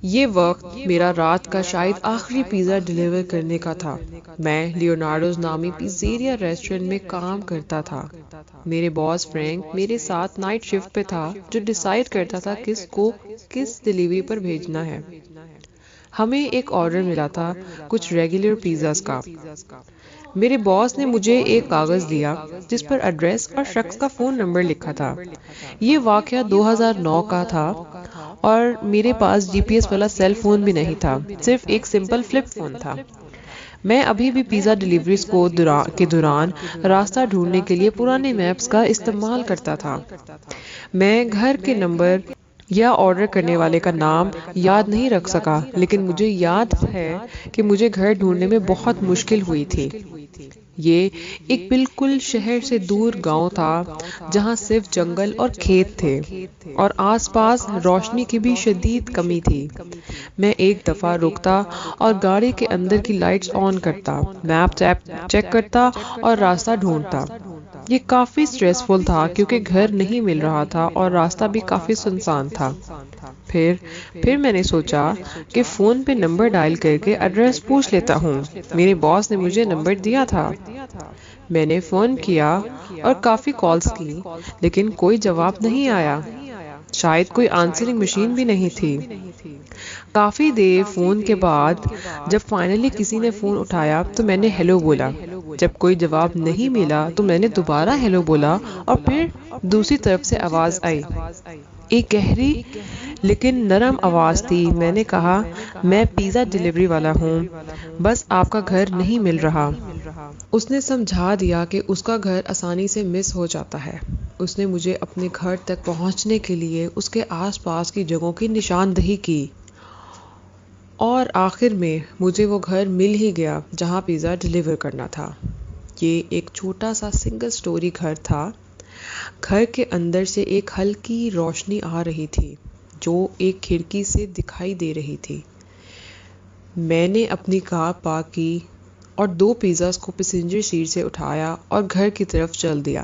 یہ وقت میرا رات کا شاید آخری پیزا ڈیلیور کرنے کا تھا۔ میں لیونارڈوز نامی پیزیریا ریسٹورنٹ میں کام کرتا تھا۔ میرے باس فرینک میرے ساتھ نائٹ شفٹ پہ تھا، جو ڈیسائیڈ کرتا تھا کس کو کس ڈیلیوری پر بھیجنا ہے۔ ہمیں ایک آرڈر ملا تھا کچھ ریگولر پیزاز کا۔ میرے باس نے مجھے ایک کاغذ دیا جس پر ایڈریس اور شخص کا فون نمبر لکھا تھا۔ یہ واقعہ 2009 کا تھا اور میرے پاس GPS والا سیل فون بھی نہیں تھا، صرف ایک سمپل فلپ فون تھا۔ میں ابھی بھی پیزا ڈیلیوریز کے دوران راستہ ڈھونڈنے کے لیے پرانے میپس کا استعمال کرتا تھا۔ میں گھر کے نمبر یا آرڈر کرنے والے کا نام یاد نہیں رکھ سکا، لیکن مجھے یاد ہے کہ مجھے گھر ڈھونڈنے میں بہت مشکل ہوئی تھی۔ یہ ایک بالکل شہر سے دور گاؤں تھا جہاں صرف جنگل اور کھیت تھے اور آس پاس روشنی کی بھی شدید کمی تھی۔ میں ایک دفعہ رکتا اور گاڑی کے اندر کی لائٹس آن کرتا، میپ چیک کرتا اور راستہ ڈھونڈتا۔ یہ کافی سٹریسفل تھا کیونکہ گھر نہیں مل رہا تھا اور راستہ بھی کافی سنسان تھا۔ پھر میں نے سوچا کہ فون پہ نمبر ڈائل کر کے ایڈریس پوچھ لیتا ہوں۔ میرے باس نے مجھے نمبر دیا تھا۔ میں نے فون کیا اور کافی کالز کی، لیکن کوئی جواب نہیں آیا۔ شاید کوئی آنسرنگ مشین بھی نہیں تھی۔ کافی دیر فون کے بعد جب فائنلی کسی نے فون اٹھایا تو میں نے ہیلو بولا۔ جب کوئی جواب نہیں ملا تو میں نے دوبارہ ہیلو بولا اور پھر دوسری طرف سے آواز آئی۔ ایک گہری لیکن نرم آواز تھی۔ میں نے کہا، میں پیزا ڈیلیوری والا ہوں، بس آپ کا گھر نہیں مل رہا۔ اس نے سمجھا دیا کہ اس کا گھر آسانی سے مس ہو جاتا ہے۔ اس نے مجھے اپنے گھر تک پہنچنے کے لیے اس کے آس پاس کی جگہوں کی نشاندہی کی اور آخر میں مجھے وہ گھر مل ہی گیا جہاں پیزا ڈیلیور کرنا تھا۔ یہ ایک چھوٹا سا سنگل سٹوری گھر تھا۔ گھر کے اندر سے ایک ہلکی روشنی آ رہی تھی جو ایک کھڑکی سے دکھائی دے رہی تھی۔ میں نے اپنی کار پارک کی اور 2 پیزاز کو پیسنجر سیٹ سے اٹھایا اور گھر کی طرف چل دیا۔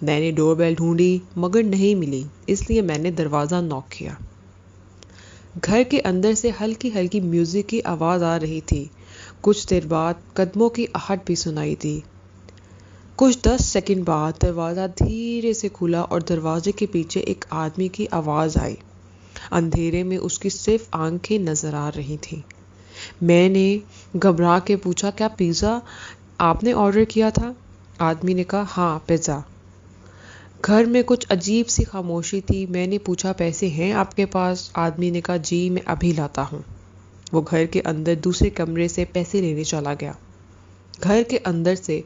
میں نے ڈور بیل ڈھونڈی مگر نہیں ملی، اس لیے میں نے دروازہ ناک کیا۔ گھر کے اندر سے ہلکی ہلکی میوزک کی آواز آ رہی تھی۔ کچھ دیر بعد قدموں کی آہٹ بھی سنائی دی۔ کچھ 10 سیکنڈ بعد دروازہ دھیرے سے کھلا اور دروازے کے پیچھے ایک آدمی کی آواز آئی۔ اندھیرے میں اس کی صرف آنکھیں نظر آ رہی تھیں۔ میں نے گھبرا کے پوچھا، کیا پیزا آپ نے آرڈر کیا تھا؟ آدمی نے کہا، ہاں، پیزا۔ گھر میں کچھ عجیب سی خاموشی تھی۔ میں نے پوچھا، پیسے ہیں آپ کے پاس؟ آدمی نے کہا، جی، میں ابھی لاتا ہوں۔ وہ گھر کے اندر دوسرے کمرے سے پیسے لینے چلا گیا۔ گھر کے اندر سے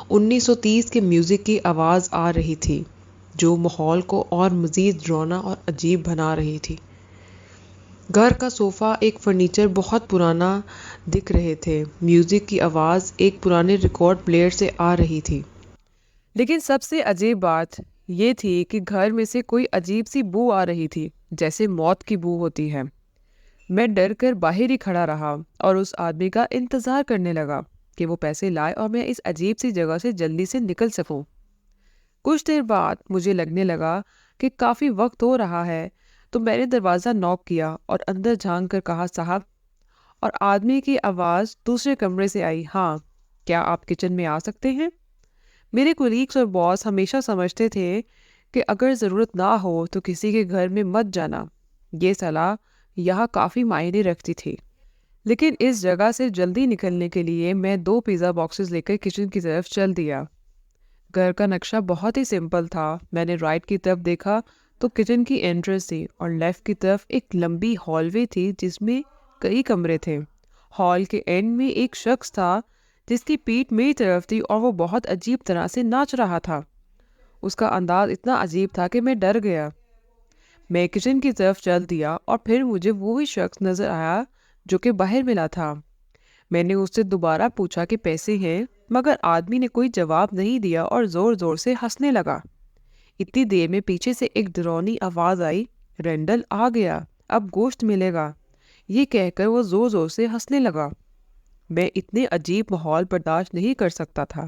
1930 کے میوزک کی آواز آ رہی تھی جو ماحول کو اور مزید ڈراؤنا اور عجیب بنا رہی تھی۔ گھر کا صوفہ ایک فرنیچر بہت پرانا دکھ رہے تھے۔ میوزک کی آواز ایک پرانے ریکارڈ پلیئر سے آ رہی تھی۔ لیکن سب سے عجیب بات یہ تھی کہ گھر میں سے کوئی عجیب سی بو آ رہی تھی، جیسے موت کی بو ہوتی ہے۔ میں ڈر کر باہر ہی کھڑا رہا اور اس آدمی کا انتظار کرنے لگا کہ وہ پیسے لائے اور میں اس عجیب سی جگہ سے جلدی سے نکل سکوں۔ کچھ دیر بعد مجھے لگنے لگا کہ کافی وقت ہو رہا ہے، تو میں نے دروازہ ناک کیا اور اندر جھانک کر کہا، صاحب، اور آدمی کی آواز دوسرے کمرے سے آئی، ہاں، کیا آپ کچن میں آ سکتے ہیں؟ میرے کولیگز اور باس ہمیشہ سمجھتے تھے کہ اگر ضرورت نہ ہو تو کسی کے گھر میں مت جانا۔ یہ صلاح یہاں کافی معنی رکھتی تھی۔ لیکن اس جگہ سے جلدی نکلنے کے لیے میں 2 پیزا باکسز لے کر کچن کی طرف چل دیا۔ گھر کا نقشہ بہت ہی سمپل تھا۔ میں نے رائٹ کی طرف دیکھا تو کچن کی انٹرنس تھی اور لیفٹ کی طرف ایک لمبی ہال وے تھی جس میں کئی کمرے تھے۔ ہال کے اینڈ میں ایک شخص تھا جس کی پیٹھ میری طرف تھی اور وہ بہت عجیب طرح سے ناچ رہا تھا۔ اس کا انداز اتنا عجیب تھا کہ میں ڈر گیا۔ میں کچن کی طرف چل دیا اور پھر مجھے وہی شخص نظر آیا جو کہ باہر ملا تھا۔ میں نے اس سے دوبارہ پوچھا کہ پیسے ہیں، مگر آدمی نے کوئی جواب نہیں دیا اور زور زور سے ہنسنے لگا۔ اتنی دیر میں پیچھے سے ایک ڈراؤنی آواز آئی، رینڈل آ گیا، اب گوشت ملے گا۔ یہ کہہ کر وہ زور زور سے ہنسنے لگا۔ میں اتنے عجیب ماحول برداشت نہیں کر سکتا تھا۔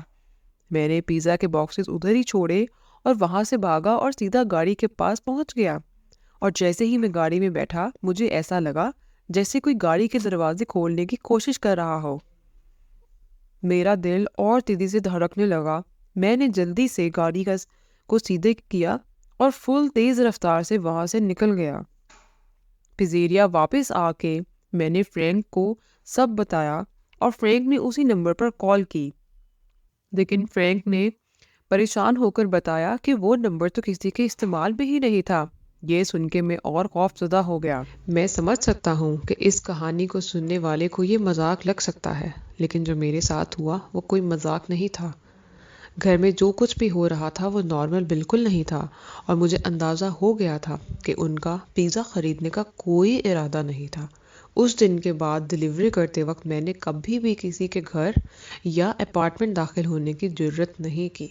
میں نے پیزا کے باکسز ادھر ہی چھوڑے اور وہاں سے بھاگا اور سیدھا گاڑی کے پاس پہنچ گیا۔ اور جیسے ہی میں گاڑی میں بیٹھا مجھے ایسا لگا جیسے کوئی گاڑی کے دروازے کھولنے کی کوشش کر رہا ہو۔ میرا دل اور تیزی سے دھڑکنے لگا۔ میں نے جلدی سے گاڑی کو سیدھے کیا اور فل تیز رفتار سے وہاں سے نکل گیا۔ پیزیریا واپس آ کے میں نے فرینک کو سب بتایا اور فرینک نے اسی نمبر پر کال کی، لیکن فرینک نے پریشان ہو کر بتایا کہ وہ نمبر تو کسی کے استعمال میں ہی نہیں تھا۔ یہ سن کے میں اور خوف زدہ ہو گیا۔ میں سمجھ سکتا ہوں کہ اس کہانی کو سننے والے کو یہ مذاق لگ سکتا ہے، لیکن جو میرے ساتھ ہوا وہ کوئی مذاق نہیں تھا۔ گھر میں جو کچھ بھی ہو رہا تھا وہ نارمل بالکل نہیں تھا، اور مجھے اندازہ ہو گیا تھا کہ ان کا پیزا خریدنے کا کوئی ارادہ نہیں تھا۔ اس دن کے بعد ڈلیوری کرتے وقت میں نے کبھی بھی کسی کے گھر یا اپارٹمنٹ داخل ہونے کی جرت نہیں کی۔